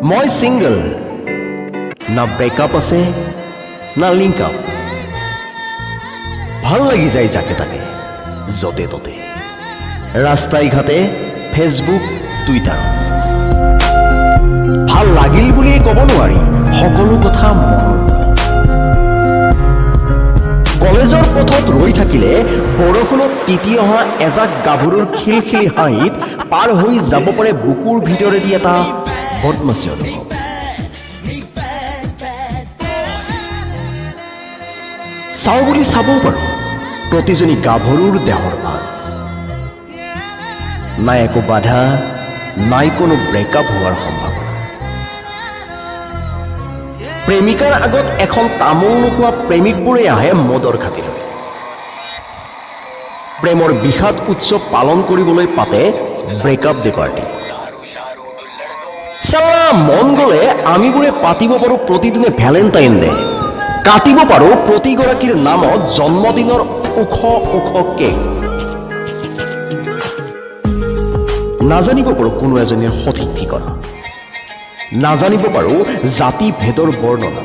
মই সিংগল না ব্ৰেকআপ আছে না লিংক আপ ভাল লাগি যায় যাকে তাকে যতে ততে ৰাস্তাই ঘাটে ফেচবুক টুইটাৰ ভাল লাগিল বুলিয়ে ক'ব নোৱাৰি সকলো কথা মনৰ কলেজৰ পথত ৰৈ থাকিলে বৰষুণত তিতি অহা এজাক গাভৰুৰ খিলখিলি হাঁহিত পাৰ হৈ যাব পাৰে বুকুৰ ভিতৰেদি এটা বদমাছি অনুভৱ চাওঁ বুলি চাবও পাৰোঁ প্ৰতিজনী গাভৰুৰ দেহৰ ভাজ নাই একো বাধা নাই কোনো ব্ৰেকআপ হোৱাৰ সম্ভাৱনা প্ৰেমিকাৰ আগত এখন তামোল নোখোৱা প্ৰেমিকবোৰে আহে মদৰ খাতিৰত প্ৰেমৰ বিষাদ উৎসৱ পালন কৰিবলৈ পাতে ব্ৰেকআপ ডে পাৰ্টি চালা মন গ'লে আমিবোৰে পাতিব পাৰোঁ প্ৰতিদিনে ভেলেণ্টাইন ডে কাটিব পাৰোঁ প্ৰতিগৰাকীৰ নামত জন্মদিনৰ ওখ ওখ কেক নাজানিব পাৰোঁ কোনো এজনীৰ সঠিক ঠিকনা নাজানিব পাৰোঁ জাতি ভেদৰ বৰ্ণনা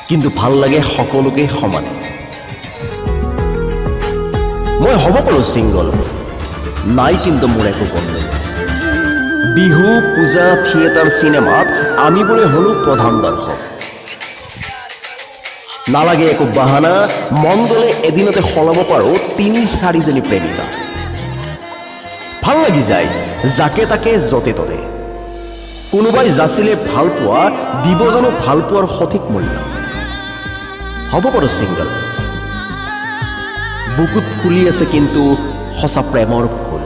কিন্তু ভাল লাগে সকলোকে সমানে মই হ'ব পাৰোঁ ছিংগল নাই কিন্তু মোৰ একো বন্ধু বিহু পূজা থিয়েটাৰ চিনেমাত আমিবোৰে হ'লোঁ প্ৰধান দৰ্শক নালাগে একো বাহানা মন গ'লে এদিনতে সলাব পাৰোঁ ৩-৪জনী প্ৰেমিকা ভাল লাগি যায় যাকে তাকে যতে ততে কোনোবাই যাচিলে ভাল পোৱা দিব জানো ভাল পোৱাৰ সঠিক মূল্য হ'ব পাৰোঁ ছিংগল বুকুত ফুলি আছে কিন্তু সঁচা প্ৰেমৰ ফুল